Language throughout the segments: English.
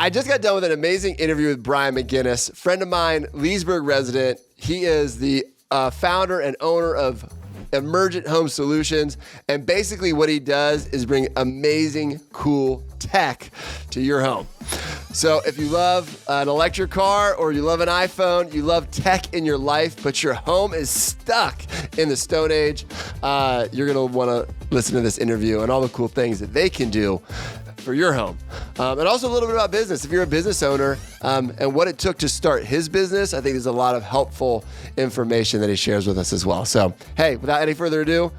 I just got done with an amazing interview with Brian MacInnes, friend of mine, Leesburg resident. He is the founder and owner of Emergent Home Solutions. And basically what he does is bring amazing, cool tech to your home. So if you love an electric car or you love an iPhone, you love tech in your life, but your home is stuck in the Stone Age, you're going to want to listen to this interview and all the cool things that they can do for your home. And also a little bit about business. If you're a business owner and what it took to start his business, I think there's a lot of helpful information that he shares with us as well. So, hey, without any further ado,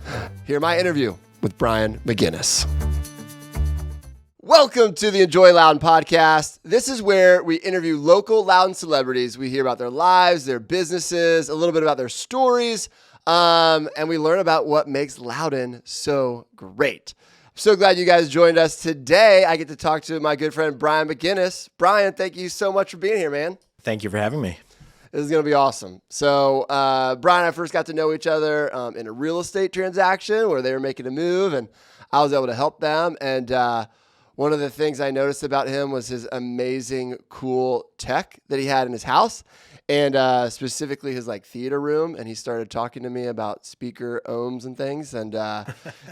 hear my interview with Brian MacInnes. Welcome to the Enjoy Loudoun podcast. This is where we interview local Loudoun celebrities. We hear about their lives, their businesses, a little bit about their stories, and we learn about what makes Loudoun so great. I'm so glad you guys joined us today. I get to talk to my good friend, Brian MacInnes. Brian, thank you so much for being here, man. Thank you for having me. This is going to be awesome. So Brian and I first got to know each other in a real estate transaction where they were making a move, and I was able to help them. And one of the things I noticed about him was his amazing, cool tech that he had in his house, and specifically his theater room. And he started talking to me about speaker ohms and things. And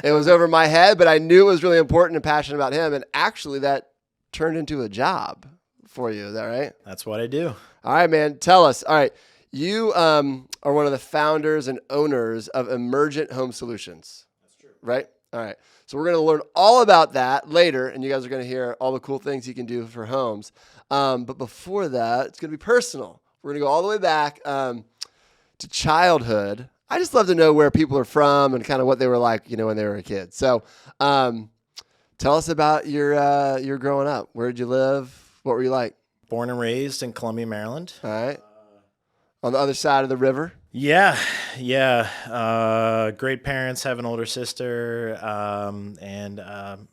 it was over my head, but I knew it was really important and passionate about him. And actually that turned into a job for you. Is that right? That's what I do. All right, man. Tell us. All right. You are one of the founders and owners of Emergent Home Solutions. That's true. Right? All right. So we're going to learn all about that later, and you guys are going to hear all the cool things you can do for homes. But before that, it's going to be personal. We're going to go all the way back to childhood. I just love to know where people are from and kind of what they were like, when they were a kid. So tell us about your growing up. Where did you live? What were you like? Born and raised in Columbia, Maryland. All right. On the other side of the river? Yeah. Great parents, have an older sister, and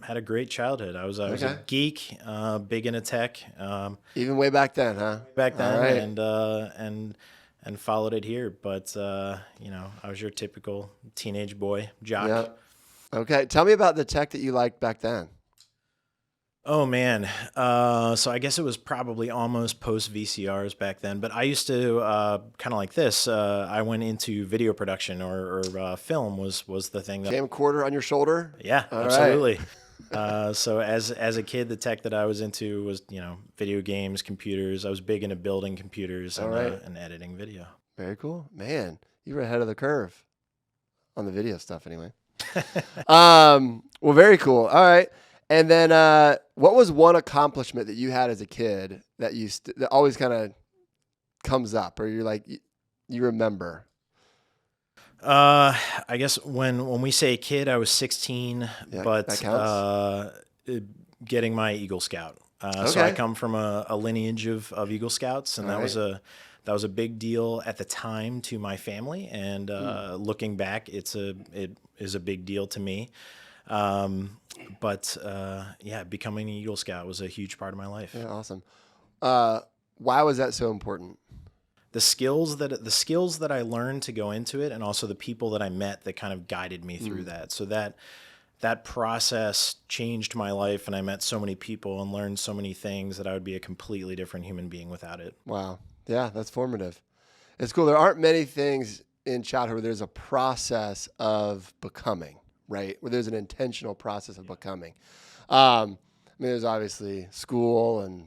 had a great childhood. I was a geek, big into tech. Even way back then, huh? Back then, right. and followed it here. But I was your typical teenage boy, jock. Yep. Okay. Tell me about the tech that you liked back then. Oh, man. So I guess it was probably almost post VCRs back then. But I used to kind of like this. I went into video production or film was the thing. Camcorder on your shoulder? Yeah, all absolutely. Right. So as a kid, the tech that I was into was, video games, computers. I was big into building computers and editing video. Very cool. Man, you were ahead of the curve on the video stuff anyway. Well, very cool. All right. And then what was one accomplishment that you had as a kid that that always kind of comes up or you're like, you remember? I guess when we say kid, I was 16, but that counts. Getting my Eagle Scout. Okay. So I come from a lineage of Eagle Scouts, and that was a big deal at the time to my family. And looking back, it is a big deal to me. But becoming an Eagle Scout was a huge part of my life. Yeah, awesome. Why was that so important? The skills that I learned to go into it, and also the people that I met that kind of guided me through that. So that process changed my life, and I met so many people and learned so many things that I would be a completely different human being without it. Wow. Yeah, that's formative. It's cool. There aren't many things in childhood where there's a process of becoming. Right, where there's an intentional process of becoming. There's obviously school and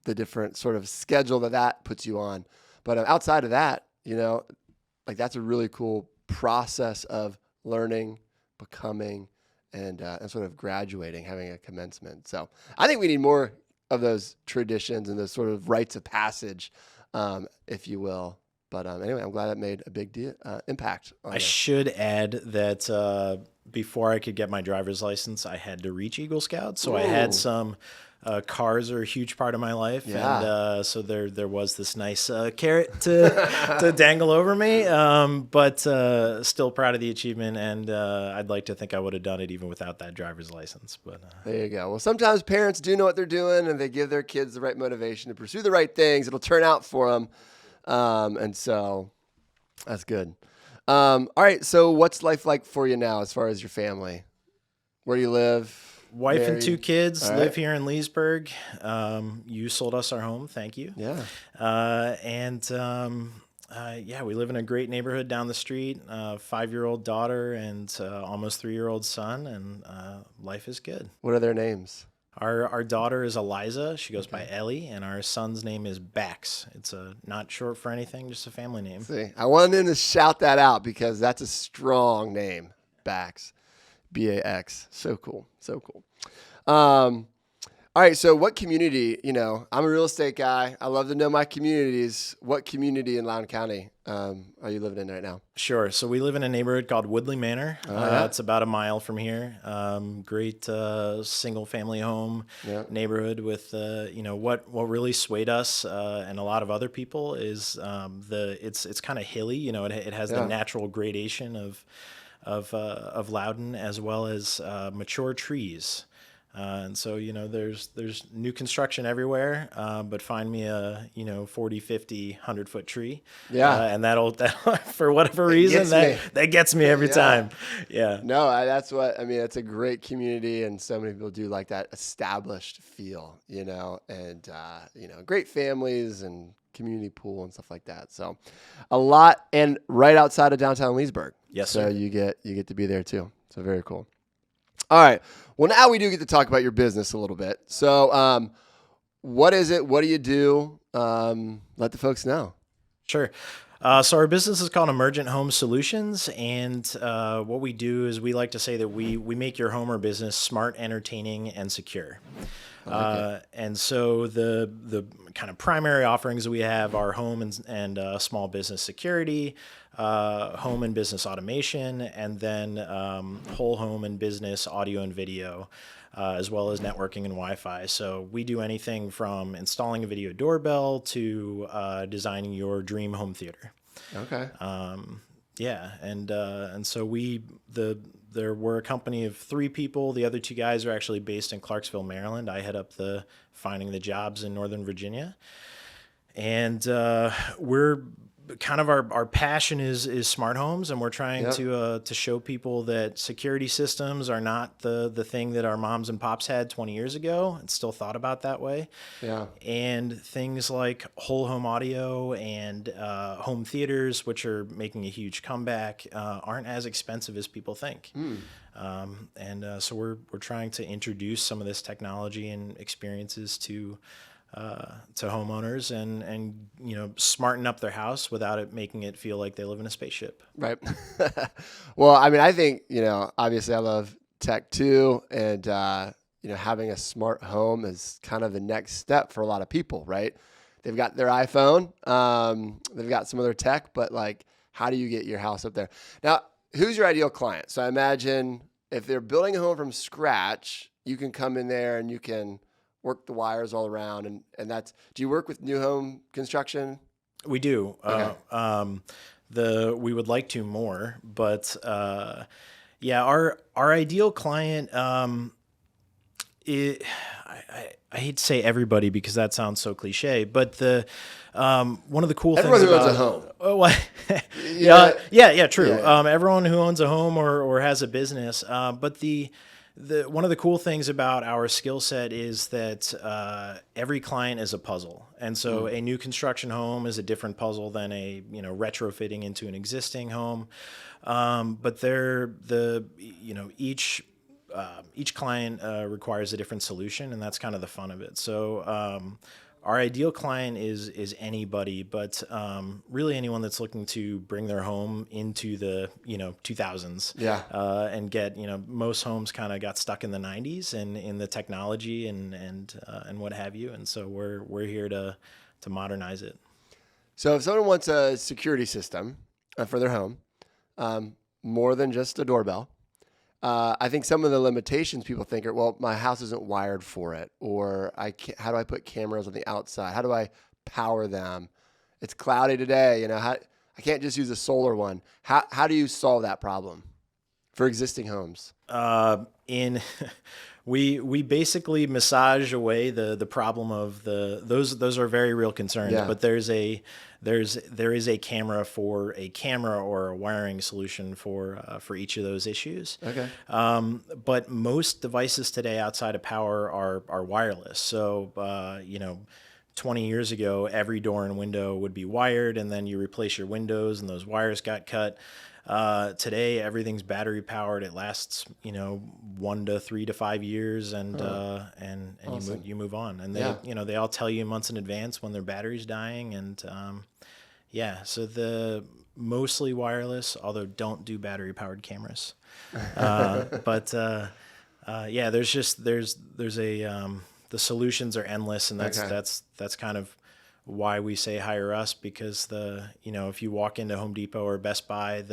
the different sort of schedule that puts you on. But outside of that, that's a really cool process of learning, becoming, and sort of graduating, having a commencement. So I think we need more of those traditions and those sort of rites of passage, if you will. But anyway, I'm glad that made a big impact. I should add that before I could get my driver's license, I had to reach Eagle Scout. So I had some cars are a huge part of my life. Yeah. And so there was this nice carrot to dangle over me, but still proud of the achievement. And I'd like to think I would have done it even without that driver's license. But there you go. Well, sometimes parents do know what they're doing, and they give their kids the right motivation to pursue the right things. It'll turn out for them. And so that's good. All right. So what's life like for you now as far as your family? Where do you live? Wife and married? 2 kids All live right. here in Leesburg. You sold us our home. Thank you. Yeah. Yeah, we live in a great neighborhood down the street. 5-year-old daughter and almost 3-year-old son, and life is good. What are their names? Our daughter is Eliza. She goes by Ellie, and our son's name is Bax. It's not short for anything, just a family name. See, I wanted him to shout that out because that's a strong name. Bax. Bax. So cool. So cool. All right. So what community, I'm a real estate guy. I love to know my communities. What community in Loudoun County are you living in right now? Sure. So we live in a neighborhood called Woodley Manor. Yeah. It's about a mile from here. Great single family home neighborhood with, what really swayed us and a lot of other people is it's kind of hilly. It has the natural gradation of Loudoun as well as mature trees. And so, there's new construction everywhere, but find me a, 40, 50, 100-foot tree. Yeah. And that'll for whatever reason, that gets me every time. Yeah. No, it's a great community, and so many people do like that established feel, and, great families and community pool and stuff like that. So a lot, and right outside of downtown Leesburg. Yes, so sir. you get to be there too. So very cool. All right. Well, now we do get to talk about your business a little bit. So, what is it? What do you do? Let the folks know. Sure. So our business is called Emergent Home Solutions, and what we do is we like to say that we make your home or business smart, entertaining, and secure. And so the kind of primary offerings that we have are home and small business security, home and business automation, and then whole home and business audio and video, as well as networking and Wi-Fi. So we do anything from installing a video doorbell to designing your dream home theater. Okay. And so we're a company of 3 people. The other 2 guys are actually based in Clarksville, Maryland. I head up the finding the jobs in Northern Virginia. And we're kind of our passion is smart homes, and we're trying to show people that security systems are not the thing that our moms and pops had 20 years ago. It's still thought about that way. Yeah. And things like whole home audio and home theaters, which are making a huge comeback, aren't as expensive as people think. So we're trying to introduce some of this technology and experiences to homeowners and smarten up their house without it making it feel like they live in a spaceship. Right. Well, I think, obviously I love tech too. And, having a smart home is kind of the next step for a lot of people, right? They've got their iPhone, they've got some other tech, but how do you get your house up there? Now, who's your ideal client? So I imagine if they're building a home from scratch, you can come in there and you can work the wires all around, and do you work with new home construction? We do. Okay. We would like to more, but our ideal client, I hate to say everybody because that sounds so cliche, but one of the cool Everyone things who about owns a home. True. Yeah. Everyone who owns a home or has a business, but one of the cool things about our skill set is that every client is a puzzle. And so a new construction home is a different puzzle than a retrofitting into an existing home. But each client requires a different solution, and that's kind of the fun of it. So our ideal client is anybody, but really anyone that's looking to bring their home into the 2000s. Yeah. And get most homes kind of got stuck in the 90s and in the technology and what have you, and so we're here to modernize it. So if someone wants a security system for their home, more than just a doorbell, I think some of the limitations people think are, well, my house isn't wired for it, or how do I put cameras on the outside? How do I power them? It's cloudy today. I can't just use a solar one. How do you solve that problem for existing homes? In we basically massage away the problem of those are very real concerns. Yeah. But there is a camera for a camera or a wiring solution for each of those issues. Okay. But most devices today outside of power are wireless. So 20 years ago, every door and window would be wired, and then you replace your windows, and those wires got cut. Today, everything's battery powered. It lasts, 1 to 3 to 5 years, and Awesome. you move on. And Yeah. they all tell you months in advance when their battery's dying, and so the mostly wireless, although don't do battery powered cameras. There's a the solutions are endless, and Okay. that's kind of why we say hire us, because if you walk into Home Depot or Best Buy,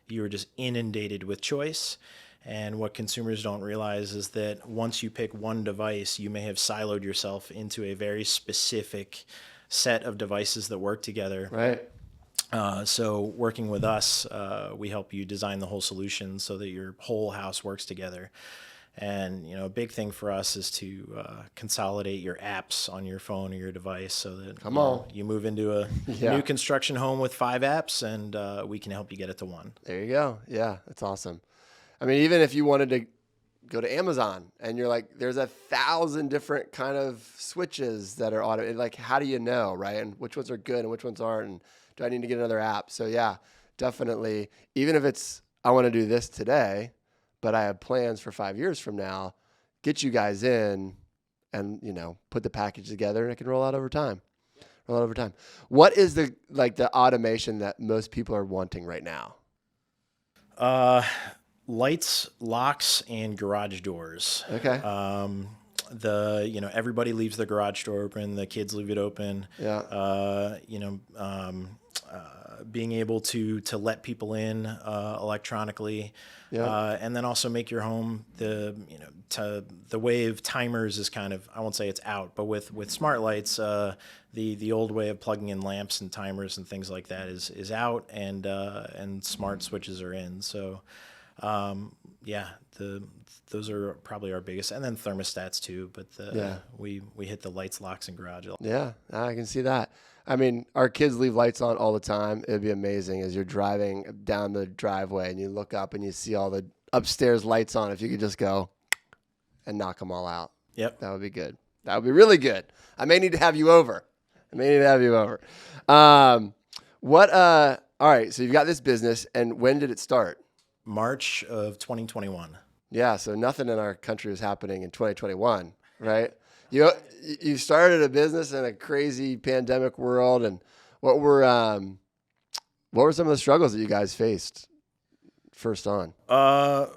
you are just inundated with choice. And what consumers don't realize is that once you pick one device, you may have siloed yourself into a very specific set of devices that work together. Right. So working with us, we help you design the whole solution so that your whole house works together. And a big thing for us is to consolidate your apps on your phone or your device, so that you move into a new construction home with 5 apps, and we can help you get it to one. There you go. Yeah, that's awesome. I mean, even if you wanted to go to Amazon and you're like, there's 1,000 different kind of switches that are automated. Like, how do you know, right? And which ones are good and which ones aren't? And do I need to get another app? So yeah, definitely. Even if it's, I want to do this today, but I have plans for 5 years from now, get you guys in and, put the package together, and it can roll out over time. What is the automation that most people are wanting right now? Lights, locks, and garage doors. Okay. Everybody leaves their garage door open. The kids leave it open. Yeah. Being able to let people in electronically, and then also make your home the way of timers is kind of, I won't say it's out, but with smart lights, the old way of plugging in lamps and timers and things like that is out, and smart switches are in. So those are probably our biggest, and then thermostats too. But we hit the lights, locks, and garage. Yeah, I can see that. I mean, our kids leave lights on all the time. It'd be amazing as you're driving down the driveway and you look up and you see all the upstairs lights on. If you could just go and knock them all out. Yep. That would be good. That would be really good. I may need to have you over. All right. So you've got this business, and when did it start? March of 2021. Yeah. So nothing in our country was happening in 2021, right? You started a business in a crazy pandemic world, and what were some of the struggles that you guys faced first on?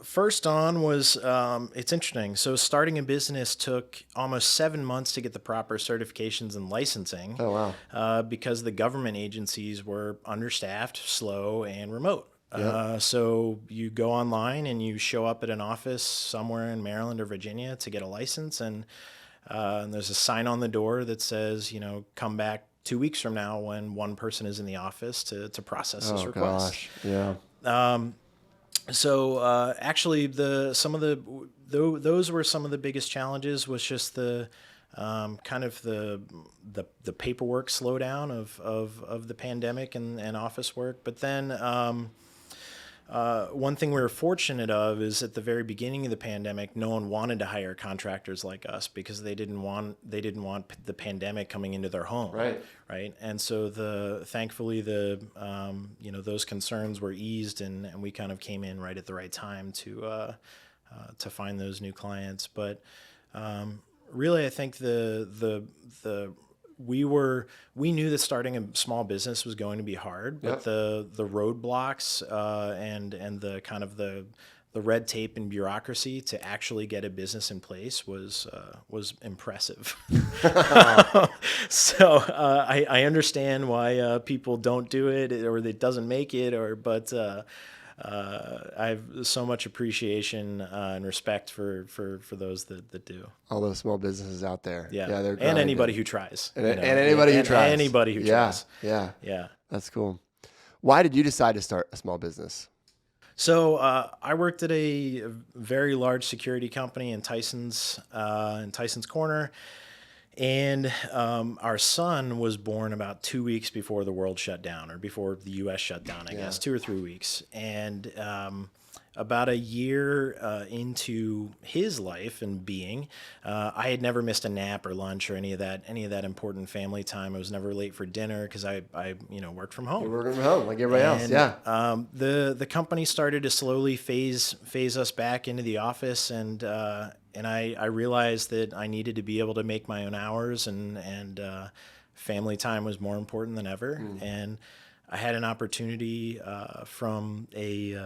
First on was it's interesting. So starting a business took almost 7 months to get the proper certifications and licensing. Oh wow! Because the government agencies were understaffed, slow, and remote. Yeah. So you go online and you show up at an office somewhere in Maryland or Virginia to get a license, and there's a sign on the door that says, come back 2 weeks from now when one person is in the office to process this request. Gosh. Yeah. So actually, those were some of the biggest challenges. Was just the kind of the paperwork slowdown of the pandemic and office work. But then one thing we were fortunate of is at the very beginning of the pandemic, no one wanted to hire contractors like us because they didn't want the pandemic coming into their home. Right. And so thankfully those concerns were eased, and we kind of came in right at the right time to find those new clients. But really, I think we knew that starting a small business was going to be hard, but the roadblocks and the kind of the red tape and bureaucracy to actually get a business in place was impressive. So I understand why people don't do it, or it doesn't make it, but I have so much appreciation and respect for those that do. All those small businesses out there. Yeah, they're and anybody who tries. And anybody who tries. Anybody who tries. Yeah. That's cool. Why did you decide to start a small business? So I worked at a very large security company in Tyson's Corner, and our son was born about 2 weeks before the world shut down, or before the U.S. shut down, I Yeah. guess, 2 or 3 weeks. And about a year into his life and being, I had never missed a nap or lunch or any of that important family time. I was never late for dinner because I worked from You're home. working from home like everybody else. And Yeah. the company started to slowly phase us back into the office, and I realized that I needed to be able to make my own hours, and family time was more important than ever. And I had an opportunity from a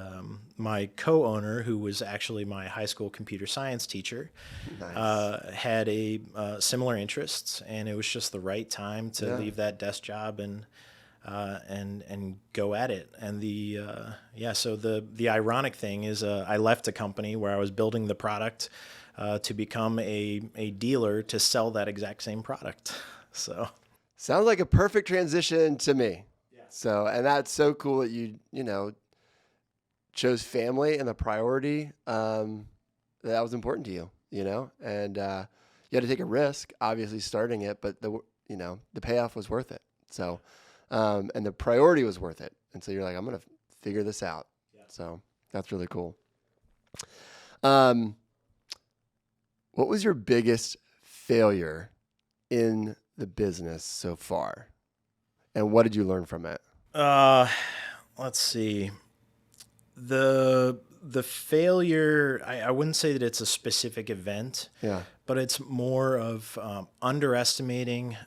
my co-owner, who was actually my high school computer science teacher, Nice. had a similar interests, and it was just the right time to Yeah. leave that desk job and go at it. And so the ironic thing is, I left a company where I was building the product to become a dealer to sell that exact same product. So Sounds like a perfect transition to me. So, and that's so cool that you chose family and the priority that was important to you, and you had to take a risk, obviously starting it, but the payoff was worth it. So, and the priority was worth it. And so you're like, I'm going to figure this out. So that's really cool. Um, what was your biggest failure in the business so far? And what did you learn from it? let's see. The failure, I wouldn't say that it's a specific event, Yeah. but it's more of underestimating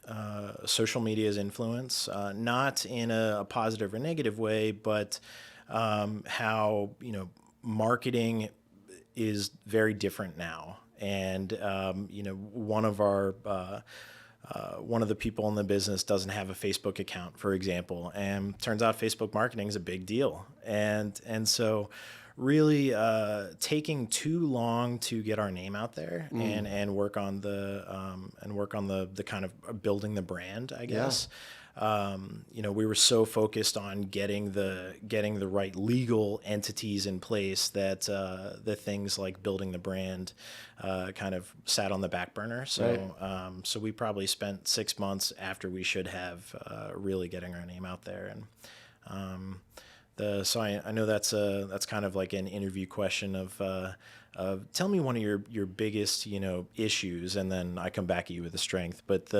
social media's influence, not in a positive or negative way, but how marketing is very different now. And one of the people in the business doesn't have a Facebook account, for example, and turns out Facebook marketing is a big deal. And so really taking too long to get our name out there and work on the kind of building the brand, I guess. We were so focused on getting the right legal entities in place that the things like building the brand kind of sat on the back burner. So so we probably spent 6 months after we should have really getting our name out there. And so I know that's kind of like an interview question of tell me one of your biggest issues, and then I come back at you with the strength. But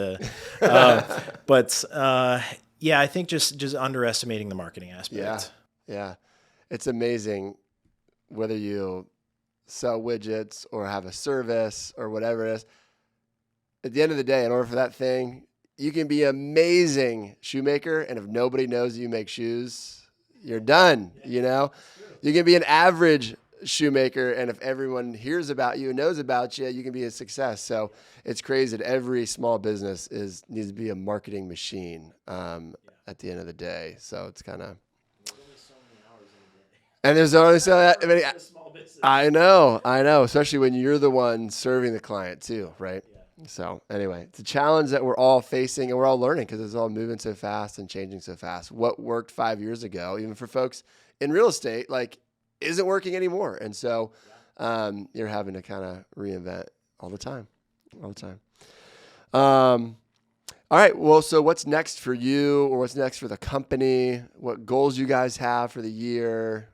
yeah, I think just underestimating the marketing aspect. Yeah. It's amazing whether you sell widgets or have a service or whatever it is. At the end of the day, in order for that thing, you can be an amazing shoemaker, and if nobody knows you make shoes, you're done. You can be an average shoemaker, and if everyone hears about you and knows about you, you can be a success. So it's crazy that every small business needs to be a marketing machine at the end of the day. So it's kind of, and there's only so that. I know, especially when you're the one serving the client too, right? So anyway, it's a challenge that we're all facing and we're all learning because it's all moving so fast and changing so fast. What worked 5 years ago, even for folks in real estate, like isn't working anymore. And so you're having to kind of reinvent all the time. All right. Well, so what's next for you, or what's next for the company? What goals you guys have for the year?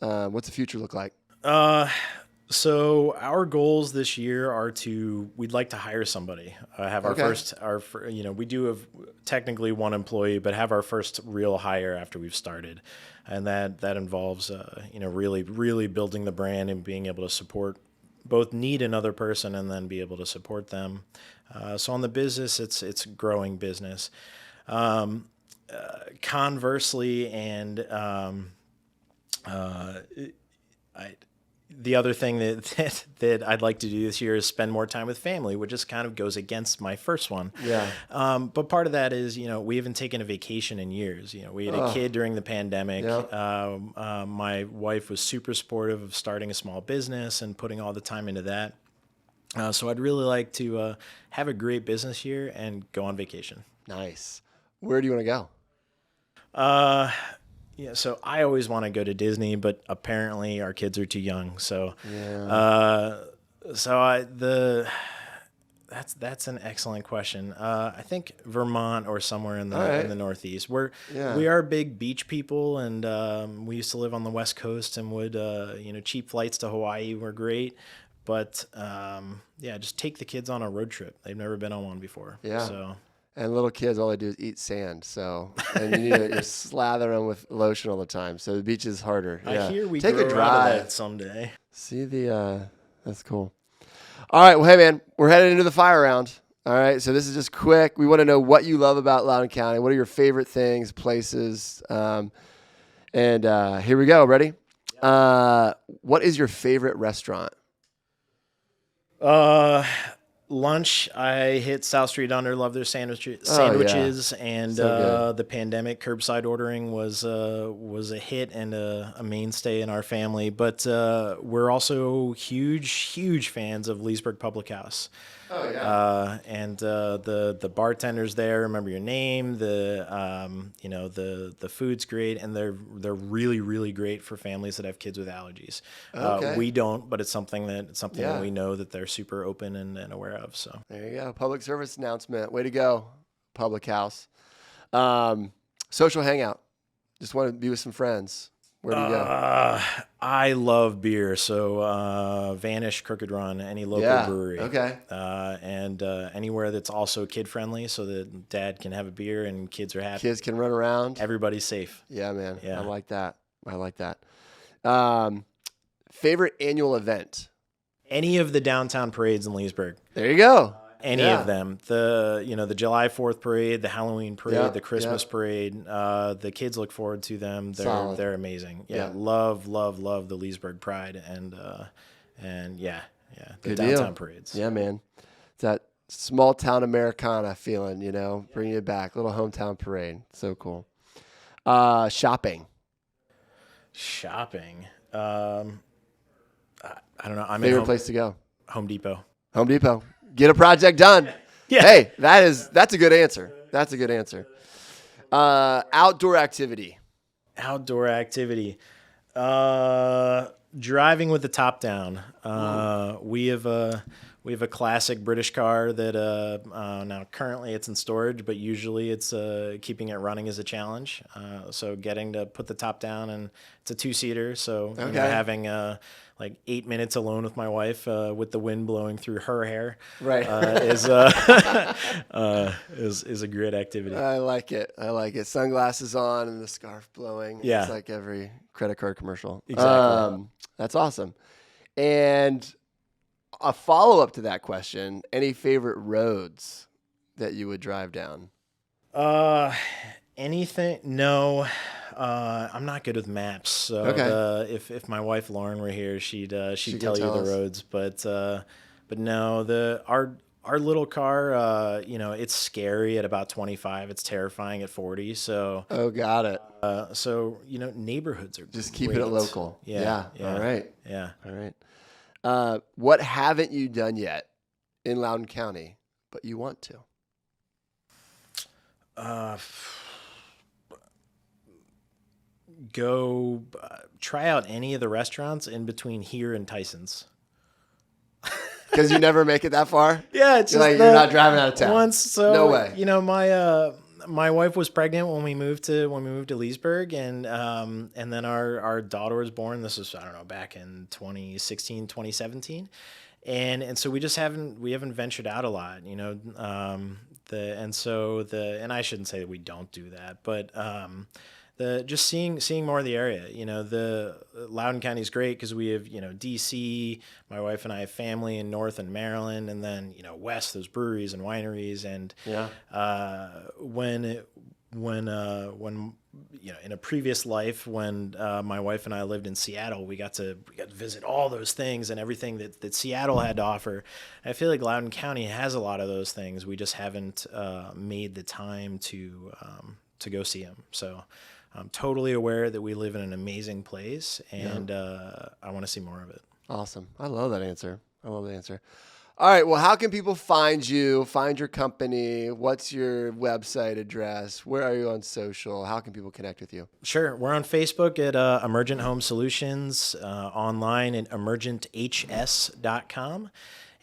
What's the future look like? So our goals this year are we'd like to hire somebody, have we do have technically one employee, but have our first real hire after we've started. And that involves, really, really building the brand and being able to need another person and then be able to support them. So on the business, it's growing business. Conversely, the other thing that I'd like to do this year is spend more time with family, which just kind of goes against my first one. Yeah. But part of that is, we haven't taken a vacation in years. We had a kid during the pandemic. Yep. My wife was super supportive of starting a small business and putting all the time into that. So I'd really like to have a great business year and go on vacation. Nice. Where do you want to go? Yeah, so I always want to go to Disney, but apparently our kids are too young. So, Yeah. so I the that's an excellent question. I think Vermont or somewhere in All right. the Northeast. Yeah. We are big beach people, and we used to live on the West Coast, and would cheap flights to Hawaii were great. But yeah, just take the kids on a road trip. They've never been on one before. Yeah. So And little kids, all they do is eat sand. So, and you need to slather them with lotion all the time. So the beach is harder. Yeah. I hear we take grow a out of drive. that someday. See that's cool. All right. Well, hey man, we're headed into the fire round. All right. So this is just quick. We want to know what you love about Loudoun County. What are your favorite things, places? And here we go. Ready? What is your favorite restaurant? Lunch, I hit South Street Under. Love their sandwiches, and So the pandemic curbside ordering was a hit and a mainstay in our family. But we're also huge fans of Leesburg Public House. Oh yeah. And the bartenders there remember your name. The food's great, and they're really great for families that have kids with allergies. Okay. We don't, but it's something that Yeah. we know that they're super open and aware of. So There you go. Public service announcement. Way to go, Public House. Social hangout. Just want to be with some friends. Where do you go? I love beer, so Vanish, Crooked Run, any local brewery. Okay. And anywhere that's also kid friendly, so that dad can have a beer and kids are happy. Kids can run around. Everybody's safe. Yeah, man. Yeah. I like that. Favorite annual event? Any of the downtown parades in Leesburg. There you go. Any of them. The July 4th parade, the Halloween parade, Yeah, the Christmas parade. The kids look forward to them. Solid. They're amazing. Yeah. Love the Leesburg Pride and the Good downtown deal. parades. Yeah, man. It's that small town Americana feeling, bringing it back. Little hometown parade. So cool. Shopping. I don't know. I'm Favorite place to go? Home Depot. Home Depot. Get a project done. Yeah. Hey, that's a good answer. That's a good answer. Outdoor activity. Outdoor activity. Driving with the top down. We have a classic British car that now currently it's in storage, but usually it's keeping it running is a challenge. So getting to put the top down, and it's a 2-seater. So Okay. having like 8 minutes alone with my wife with the wind blowing through her hair Right. is a great activity. I like it. Sunglasses on and the scarf blowing. Yeah. It's like every credit card commercial. Exactly. That's awesome. And a follow-up to that question, any favorite roads that you would drive down? Anything? No. I'm not good with maps. So Okay. if my wife Lauren were here, she'd can tell you tell the us. roads. But no, our little car, it's scary at about 25. It's terrifying at 40. So Oh, got it. neighborhoods are Just keeping it great. local. Yeah. All right. Yeah. All right. What haven't you done yet in Loudoun County, but you want to? Go try out any of the restaurants in between here and Tyson's. Because you never make it that far? Yeah, it's You're just you're not driving out of town. once. So No way. My wife was pregnant when we moved to Leesburg, and then our daughter was born. This was, I don't know, back in 2016, 2017. And so we haven't ventured out a lot, and I shouldn't say that we don't do that, but just seeing more of the area. The Loudoun County is great because we have DC. My wife and I have family in North and Maryland, and then West there's breweries and wineries. And Yeah. when in a previous life when my wife and I lived in Seattle, we got to visit all those things and everything that Seattle had to offer. I feel like Loudoun County has a lot of those things. We just haven't made the time to go see them. So I'm totally aware that we live in an amazing place, and I want to see more of it. Awesome. I love that answer. All right. Well, how can people find you, find your company? What's your website address? Where are you on social? How can people connect with you? Sure. We're on Facebook at Emergent Home Solutions, online at emergenths.com.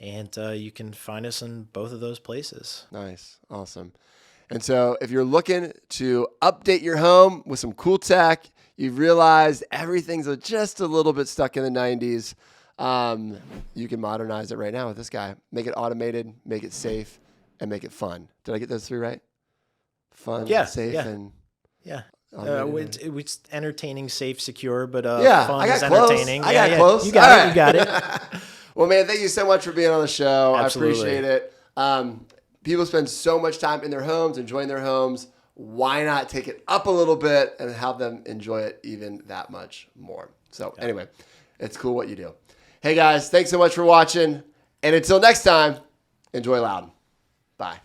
And you can find us in both of those places. Nice. Awesome. And so if you're looking to update your home with some cool tech, you've realized everything's just a little bit stuck in the 90s, you can modernize it right now with this guy. Make it automated, make it safe, and make it fun. Did I get those three right? Fun, safe, and... Yeah. It's entertaining, safe, secure, but yeah, fun I got is close. entertaining. I got close. You got it. You got it. Well, man, thank you so much for being on the show. Absolutely. I appreciate it. People spend so much time in their homes, enjoying their homes. Why not take it up a little bit and have them enjoy it even that much more? So anyway, it's cool what you do. Hey, guys, thanks so much for watching. And until next time, enjoy Loudoun. Bye.